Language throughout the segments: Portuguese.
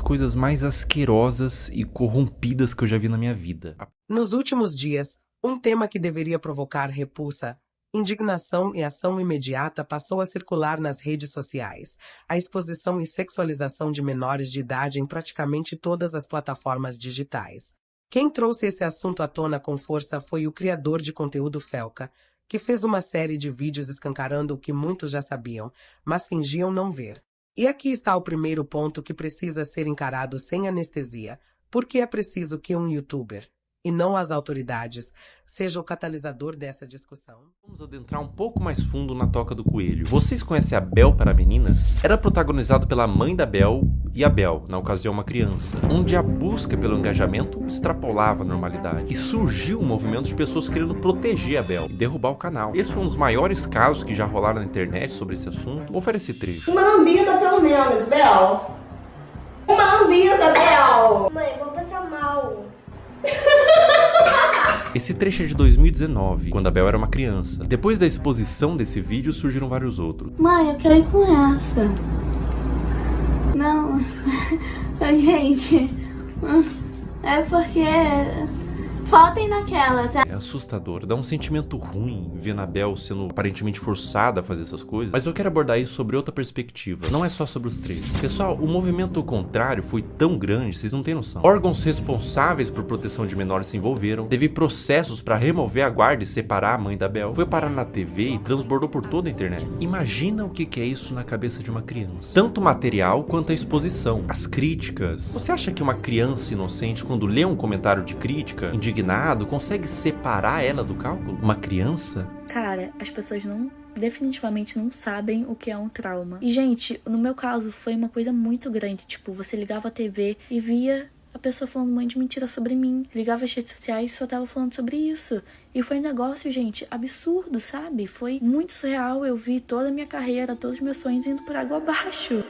coisas mais asquerosas e corrompidas que eu já vi na minha vida. Nos últimos dias, um tema que deveria provocar repulsa, indignação e ação imediata passou a circular nas redes sociais: a exposição e sexualização de menores de idade em praticamente todas as plataformas digitais. Quem trouxe esse assunto à tona com força foi o criador de conteúdo Felca, que fez uma série de vídeos escancarando o que muitos já sabiam, mas fingiam não ver. E aqui está o primeiro ponto que precisa ser encarado sem anestesia: porque é preciso que um youtuber, e não as autoridades, seja o catalisador dessa discussão. Vamos adentrar um pouco mais fundo na Toca do Coelho. Vocês conhecem a Bel para Meninas? Era protagonizado pela mãe da Bel e a Bel, na ocasião uma criança, onde a busca pelo engajamento extrapolava a normalidade. E surgiu um movimento de pessoas querendo proteger a Bel e derrubar o canal. Esse foi um dos maiores casos que já rolaram na internet sobre esse assunto. Vou oferecer trecho. Uma lambida pelo menos, Bel. Uma lambida, Bel. Mãe, vou passar mal. Esse trecho é de 2019, quando a Bel era uma criança. Depois da exposição desse vídeo, surgiram vários outros. Mãe, eu quero ir com essa. Não, gente, é porque faltem naquela, tá? É assustador, dá um sentimento ruim ver a Bel sendo aparentemente forçada a fazer essas coisas. Mas eu quero abordar isso sobre outra perspectiva, não é só sobre os trechos. Pessoal, o movimento contrário foi tão grande, vocês não têm noção. Órgãos responsáveis por proteção de menores se envolveram, teve processos para remover a guarda e separar a mãe da Bel, foi parar na TV e transbordou por toda a internet. Imagina o que é isso na cabeça de uma criança. Tanto material quanto a exposição, as críticas. Você acha que uma criança inocente, quando lê um comentário de crítica, indignado, consegue separar ela do cálculo? Uma criança? Cara, as pessoas definitivamente não sabem o que é um trauma. E, gente, no meu caso, foi uma coisa muito grande. Tipo, você ligava a TV e via a pessoa falando um monte de mentira sobre mim. Ligava as redes sociais e só tava falando sobre isso. E foi um negócio, gente, absurdo, sabe? Foi muito surreal. Eu vi toda a minha carreira, todos os meus sonhos indo por água abaixo.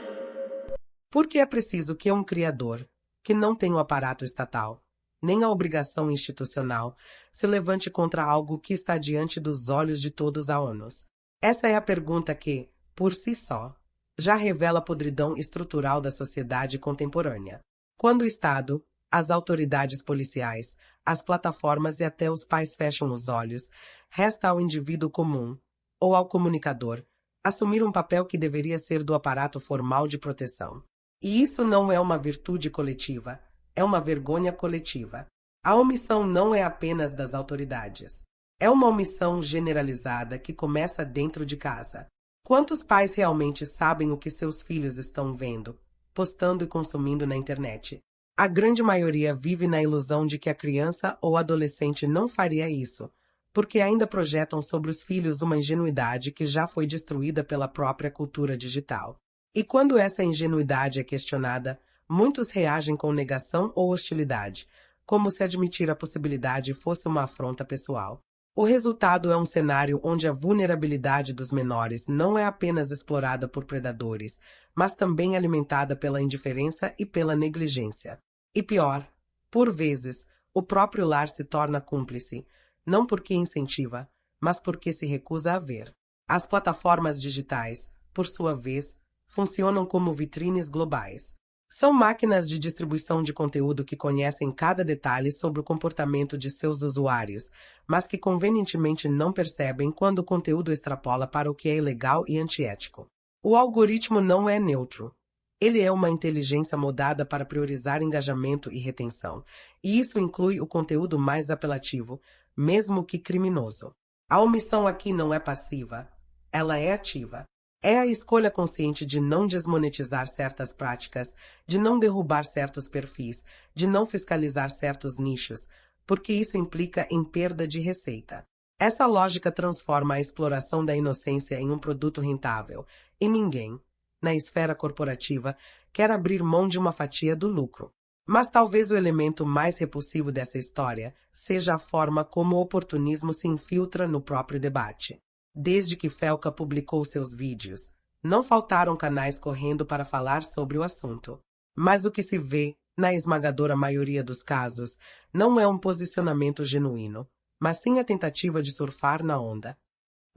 Porque é preciso que um criador, que não tem o aparato estatal, nem a obrigação institucional, se levante contra algo que está diante dos olhos de todos a ONUs. Essa é a pergunta que, por si só, já revela a podridão estrutural da sociedade contemporânea. Quando o Estado, as autoridades policiais, as plataformas e até os pais fecham os olhos, resta ao indivíduo comum, ou ao comunicador, assumir um papel que deveria ser do aparato formal de proteção. E isso não é uma virtude coletiva, é uma vergonha coletiva. A omissão não é apenas das autoridades. É uma omissão generalizada que começa dentro de casa. Quantos pais realmente sabem o que seus filhos estão vendo, postando e consumindo na internet? A grande maioria vive na ilusão de que a criança ou adolescente não faria isso, porque ainda projetam sobre os filhos uma ingenuidade que já foi destruída pela própria cultura digital. E quando essa ingenuidade é questionada, muitos reagem com negação ou hostilidade, como se admitir a possibilidade fosse uma afronta pessoal. O resultado é um cenário onde a vulnerabilidade dos menores não é apenas explorada por predadores, mas também alimentada pela indiferença e pela negligência. E pior, por vezes, o próprio lar se torna cúmplice, não porque incentiva, mas porque se recusa a ver. As plataformas digitais, por sua vez, funcionam como vitrines globais. São máquinas de distribuição de conteúdo que conhecem cada detalhe sobre o comportamento de seus usuários, mas que convenientemente não percebem quando o conteúdo extrapola para o que é ilegal e antiético. O algoritmo não é neutro. Ele é uma inteligência moldada para priorizar engajamento e retenção, e isso inclui o conteúdo mais apelativo, mesmo que criminoso. A omissão aqui não é passiva, ela é ativa. É a escolha consciente de não desmonetizar certas práticas, de não derrubar certos perfis, de não fiscalizar certos nichos, porque isso implica em perda de receita. Essa lógica transforma a exploração da inocência em um produto rentável, e ninguém, na esfera corporativa, quer abrir mão de uma fatia do lucro. Mas talvez o elemento mais repulsivo dessa história seja a forma como o oportunismo se infiltra no próprio debate. Desde que Felca publicou seus vídeos, não faltaram canais correndo para falar sobre o assunto. Mas o que se vê, na esmagadora maioria dos casos, não é um posicionamento genuíno, mas sim a tentativa de surfar na onda.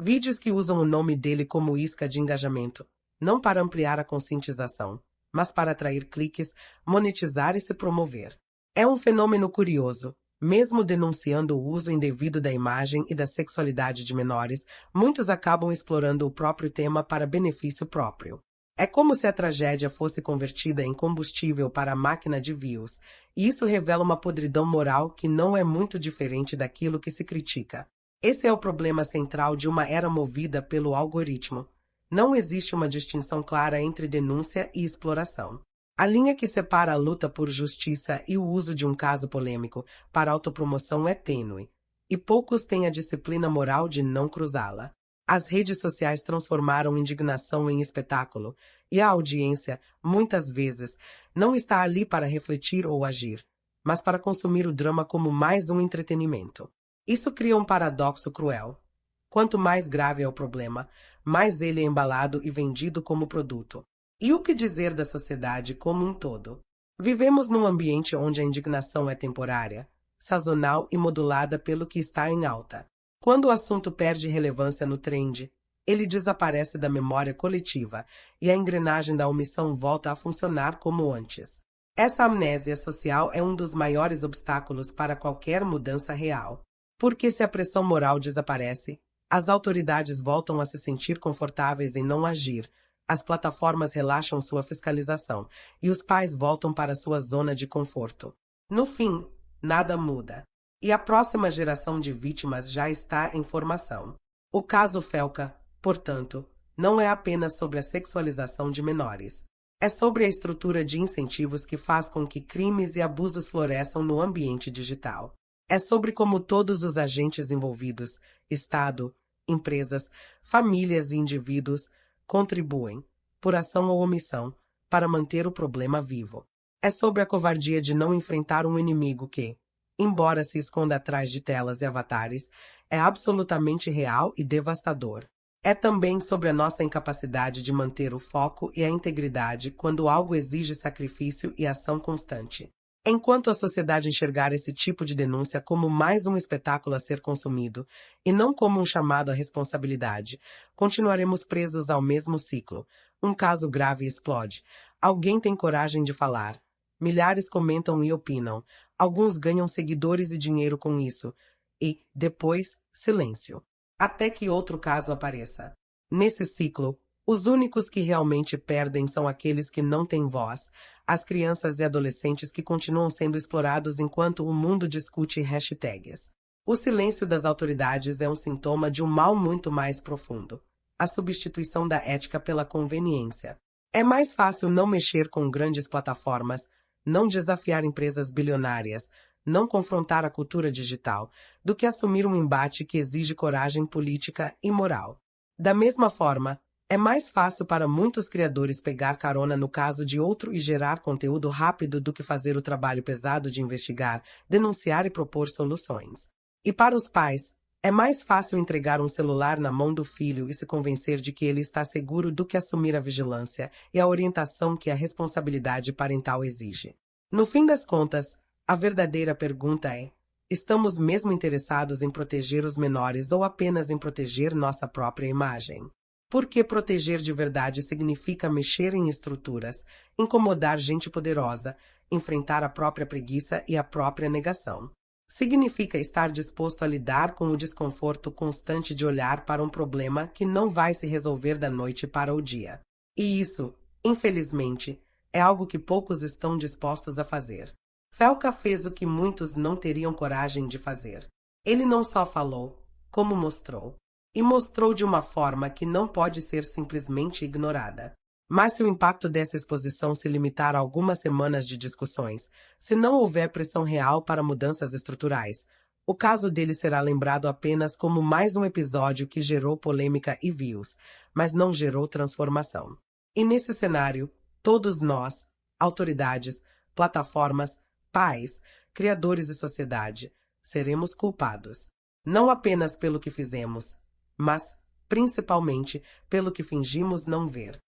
Vídeos que usam o nome dele como isca de engajamento, não para ampliar a conscientização, mas para atrair cliques, monetizar e se promover. É um fenômeno curioso. Mesmo denunciando o uso indevido da imagem e da sexualidade de menores, muitos acabam explorando o próprio tema para benefício próprio. É como se a tragédia fosse convertida em combustível para a máquina de views, e isso revela uma podridão moral que não é muito diferente daquilo que se critica. Esse é o problema central de uma era movida pelo algoritmo. Não existe uma distinção clara entre denúncia e exploração. A linha que separa a luta por justiça e o uso de um caso polêmico para autopromoção é tênue, e poucos têm a disciplina moral de não cruzá-la. As redes sociais transformaram indignação em espetáculo, e a audiência, muitas vezes, não está ali para refletir ou agir, mas para consumir o drama como mais um entretenimento. Isso cria um paradoxo cruel. Quanto mais grave é o problema, mais ele é embalado e vendido como produto. E o que dizer da sociedade como um todo? Vivemos num ambiente onde a indignação é temporária, sazonal e modulada pelo que está em alta. Quando o assunto perde relevância no trend, ele desaparece da memória coletiva e a engrenagem da omissão volta a funcionar como antes. Essa amnésia social é um dos maiores obstáculos para qualquer mudança real. Porque se a pressão moral desaparece, as autoridades voltam a se sentir confortáveis em não agir, as plataformas relaxam sua fiscalização e os pais voltam para sua zona de conforto. No fim, nada muda. E a próxima geração de vítimas já está em formação. O caso Felca, portanto, não é apenas sobre a sexualização de menores. É sobre a estrutura de incentivos que faz com que crimes e abusos floresçam no ambiente digital. É sobre como todos os agentes envolvidos, Estado, empresas, famílias e indivíduos, contribuem, por ação ou omissão, para manter o problema vivo. É sobre a covardia de não enfrentar um inimigo que, embora se esconda atrás de telas e avatares, é absolutamente real e devastador. É também sobre a nossa incapacidade de manter o foco e a integridade quando algo exige sacrifício e ação constante. Enquanto a sociedade enxergar esse tipo de denúncia como mais um espetáculo a ser consumido, e não como um chamado à responsabilidade, continuaremos presos ao mesmo ciclo. Um caso grave explode. Alguém tem coragem de falar. Milhares comentam e opinam. Alguns ganham seguidores e dinheiro com isso. E, depois, silêncio. Até que outro caso apareça. Nesse ciclo, os únicos que realmente perdem são aqueles que não têm voz, as crianças e adolescentes que continuam sendo explorados enquanto o mundo discute hashtags. O silêncio das autoridades é um sintoma de um mal muito mais profundo: a substituição da ética pela conveniência. É mais fácil não mexer com grandes plataformas, não desafiar empresas bilionárias, não confrontar a cultura digital, do que assumir um embate que exige coragem política e moral. Da mesma forma, é mais fácil para muitos criadores pegar carona no caso de outro e gerar conteúdo rápido do que fazer o trabalho pesado de investigar, denunciar e propor soluções. E para os pais, é mais fácil entregar um celular na mão do filho e se convencer de que ele está seguro do que assumir a vigilância e a orientação que a responsabilidade parental exige. No fim das contas, a verdadeira pergunta é: estamos mesmo interessados em proteger os menores ou apenas em proteger nossa própria imagem? Porque proteger de verdade significa mexer em estruturas, incomodar gente poderosa, enfrentar a própria preguiça e a própria negação. Significa estar disposto a lidar com o desconforto constante de olhar para um problema que não vai se resolver da noite para o dia. E isso, infelizmente, é algo que poucos estão dispostos a fazer. Felca fez o que muitos não teriam coragem de fazer. Ele não só falou, como mostrou. E mostrou de uma forma que não pode ser simplesmente ignorada. Mas se o impacto dessa exposição se limitar a algumas semanas de discussões, se não houver pressão real para mudanças estruturais, o caso dele será lembrado apenas como mais um episódio que gerou polêmica e views, mas não gerou transformação. E nesse cenário, todos nós, autoridades, plataformas, pais, criadores e sociedade, seremos culpados. Não apenas pelo que fizemos, mas, principalmente, pelo que fingimos não ver.